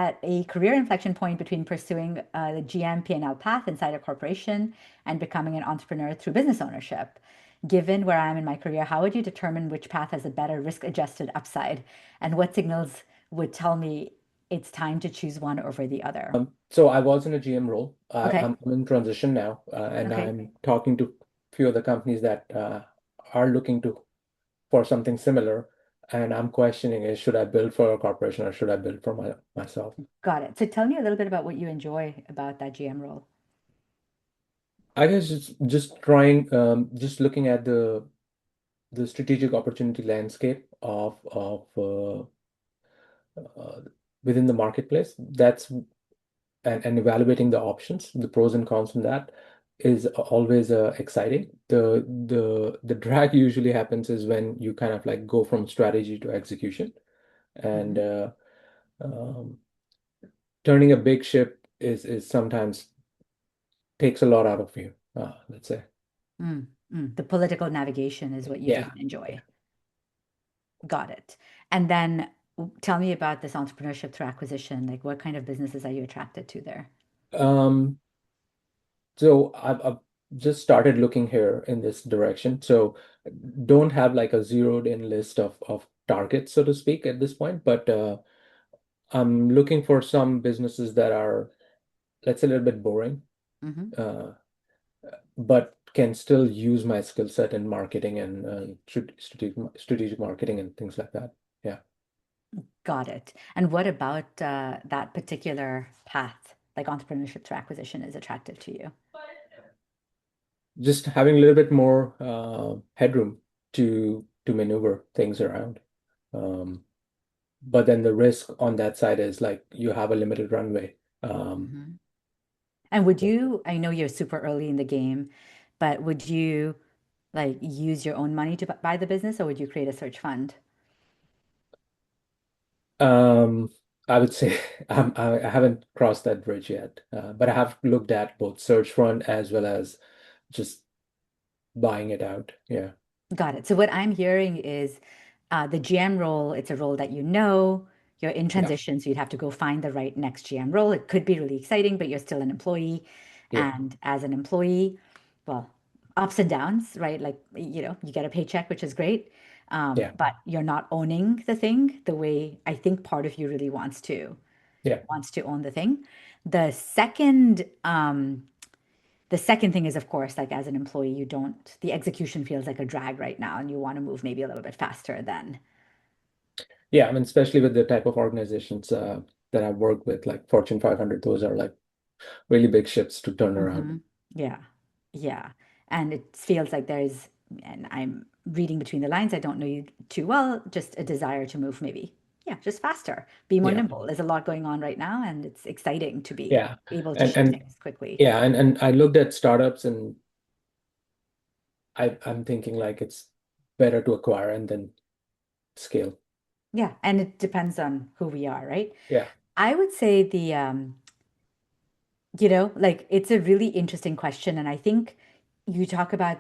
at a career inflection point between pursuing the GM P&L path inside a corporation and becoming an entrepreneur through business ownership. Given where I am in my career, how would you determine which path has a better risk-adjusted upside, and what signals would tell me it's time to choose one over the other? So I was in a GM role. Okay. I'm in transition now, and Okay. I'm talking to a few of the companies that are looking to for something similar. And I'm questioning is should I build for a corporation or should I build for myself? Got it. So tell me a little bit about what you enjoy about that GM role. I guess it's just trying, just looking at the strategic opportunity landscape uh, within the marketplace. And evaluating the options, the pros and cons from that is always exciting. The drag usually happens is when you kind of like go from strategy to execution, and Mhm. um, turning a big ship is sometimes takes a lot out of you. Let's say, The political navigation is what you yeah, didn't yeah. enjoy. Got it. And then tell me about this entrepreneurship through acquisition. Like, what kind of businesses are you attracted to there? Um, so I've just started looking here in this direction. So don't have like a zeroed in list of targets, so to speak, at this point, but I'm looking for some businesses that are, let's say, a little bit boring, Hmm. uh, but can still use my skill set in marketing and strategic marketing and things like that. Yeah. Got it. And what about that particular path, like entrepreneurship through acquisition, is attractive to you? Just having a little bit more headroom to maneuver things around. Um, but then the risk on that side is like you have a limited runway. Um, Hmm. And would you, I know you're super early in the game, but would you like use your own money to buy the business, or would you create a search fund? Um, I would say I haven't crossed that bridge yet, but I have looked at both search front as well as just buying it out. Yeah, Got it. So what I'm hearing is the GM role, it's a role that you know, you're in yeah, transition, so you'd have to go find the right next GM role. It could be really exciting, but you're still an employee. yeah, And as an employee, well, ups and downs, right? Like, you get a paycheck, which is great. yeah, But you're not owning the thing the way I think part of you really yeah, wants to own the thing. The second thing is, of course, like as an employee, the execution feels like a drag right now, and you want to move maybe a little bit faster then. yeah. I mean, especially with the type of organizations that I've worked with, like Fortune 500, those are like really big ships to turn around. Hmm. Yeah. Yeah. And it feels like and I'm reading between the lines, I don't know you too well, just a desire to move maybe, yeah, just faster, be more Yeah, nimble. There's a lot going on right now, and it's exciting to be yeah, able to shift and things quickly. yeah, and I looked at startups, and I'm thinking like it's better to acquire and then scale. Yeah. And it depends on who we are, right? Yeah, I would say like it's a really interesting question. And I think you talk about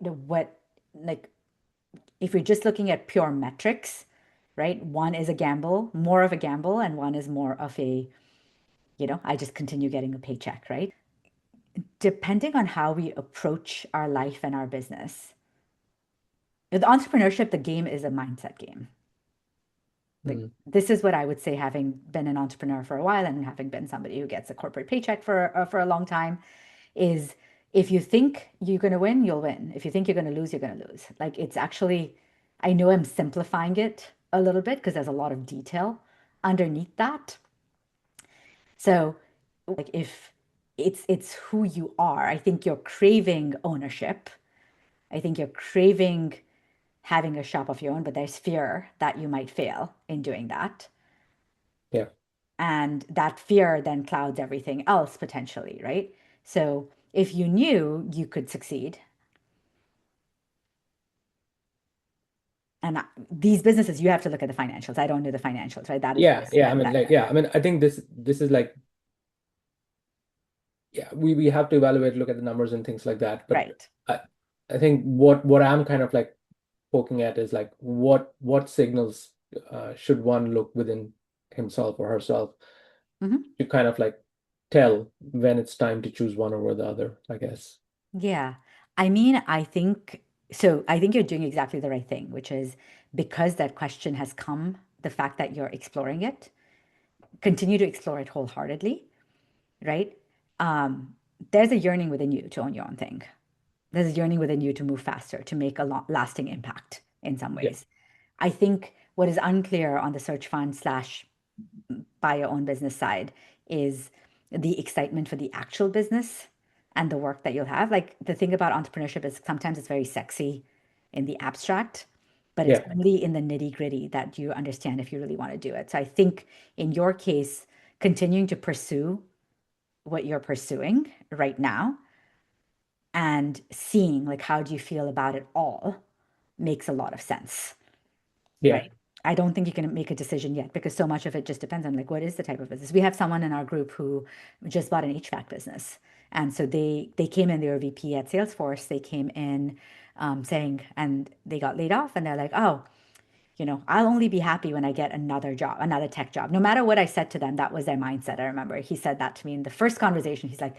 what, like, if you're just looking at pure metrics, right? One is a gamble, more of a gamble, and one is more of I just continue getting a paycheck, right? Depending on how we approach our life and our business. With entrepreneurship, the game is a mindset game. Like, mm, this is what I would say, having been an entrepreneur for a while and having been somebody who gets a corporate paycheck for a long time, is if you think you're going to win, you'll win. If you think you're going to lose, you're going to lose. Like, it's actually, I know I'm simplifying it a little bit because there's a lot of detail underneath that. So, like, if it's who you are, I think you're craving ownership. I think you're craving having a shop of your own, but there's fear that you might fail in doing that. yeah, And that fear then clouds everything else potentially, right? So if you knew you could succeed, and these businesses, you have to look at the financials. I don't know the financials, right? That is the yeah, risk yeah. I mean, like, that yeah. I mean, I think this is like, yeah, we have to evaluate, look at the numbers and things like that. But right. I I think what I'm kind of like poking at is like what signals should one look within himself or herself Hmm. to kind of like tell when it's time to choose one over the other, I guess. Yeah. I mean, I think so. I think you're doing exactly the right thing, which is because that question has come, the fact that you're exploring it, continue to explore it wholeheartedly, right? Um, there's a yearning within you to own your own thing. There's a yearning within you to move faster, to make a lasting impact in some Yeah, ways. I think what is unclear on the search fund slash buy your own business side is the excitement for the actual business and the work that you'll have. Like the thing about entrepreneurship is sometimes it's very sexy in the abstract, but it's yeah, only in the nitty gritty that you understand if you really want to do it. So I think in your case, continuing to pursue what you're pursuing right now and seeing like how do you feel about it all makes a lot of sense, yeah, right? I don't think you can make a decision yet because so much of it just depends on like what is the type of business. We have someone in our group who just bought an HVAC business. And so they came in, they were VP at Salesforce. They came in saying, and they got laid off and they're like, oh, I'll only be happy when I get another job, another tech job. No matter what I said to them, that was their mindset. I remember he said that to me in the first conversation. He's like,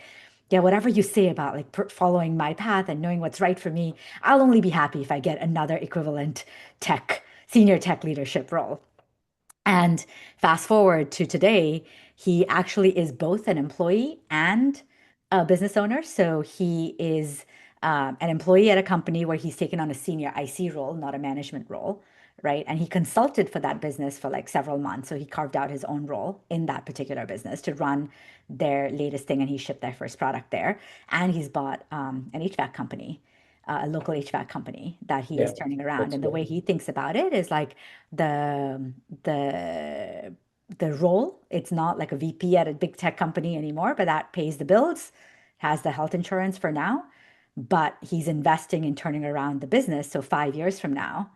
yeah, whatever you say about like following my path and knowing what's right for me, I'll only be happy if I get another equivalent senior tech leadership role. And fast forward to today, he actually is both an employee and a business owner. So he is an employee at a company where he's taken on a senior IC role, not a management role, right? And he consulted for that business for like several months. So he carved out his own role in that particular business to run their latest thing, and he shipped their first product there. And he's bought an HVAC company, a local HVAC company that he yeah. is turning around. That's And the good. way he thinks about it is like the the the role. It's not like a VP at a big tech company anymore, but that pays the bills, has the health insurance for now. But he's investing in turning around the business. So 5 years from now,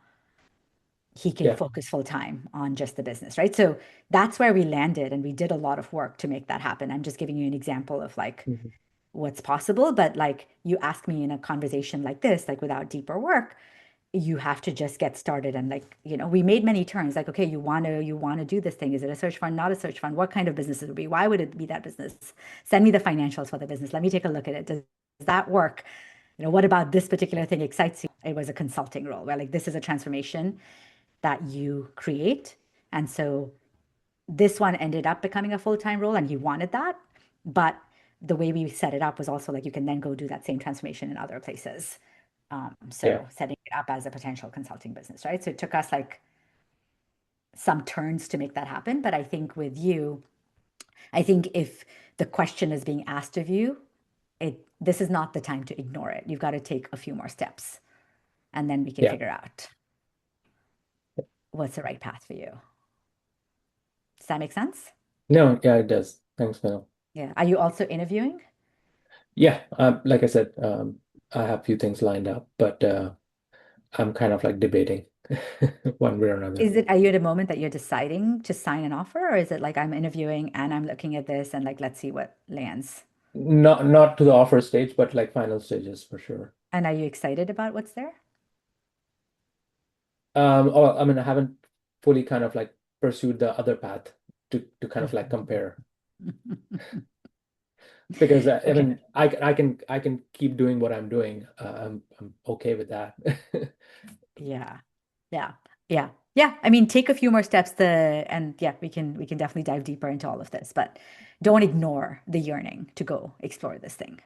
he can Yeah. focus full time on just the business, right? So that's where we landed, and we did a lot of work to make that happen. I'm just giving you an example of like Mhm. what's possible, but like you ask me in a conversation like this, like without deeper work, you have to just get started. And like we made many turns, like, okay, you want to do this thing, is it a search fund, not a search fund, what kind of business it would be, why would it be that business, send me the financials for the business, let me take a look at it, does that work, what about this particular thing excites you. It was a consulting role where like this is a transformation that you create. And so this one ended up becoming a full-time role and he wanted that, but the way we set it up was also like you can then go do that same transformation in other places. Yeah. So setting it up as a potential consulting business, right? So it took us like some turns to make that happen. But I think with you, I think if the question is being asked of you, this is not the time to ignore it. You've got to take a few more steps and then we can Yeah. figure out what's the right path for you. Does that make sense? No, yeah, it does. Thanks, Mel. Yeah. Are you also interviewing? Yeah, like I said, I have a few things lined up, but I'm kind of like debating one way or another. Are you at a moment that you're deciding to sign an offer, or is it like I'm interviewing and I'm looking at this and like let's see what lands? Not to the offer stage, but like final stages for sure. And are you excited about what's there? Oh, I mean, I haven't fully kind of like pursued the other path to kind of like compare because I Okay. mean, I can keep doing what I'm doing. I'm okay with that. Yeah. Yeah. Yeah. Yeah. I mean, take a few more steps and yeah, we can definitely dive deeper into all of this, but don't ignore the yearning to go explore this thing.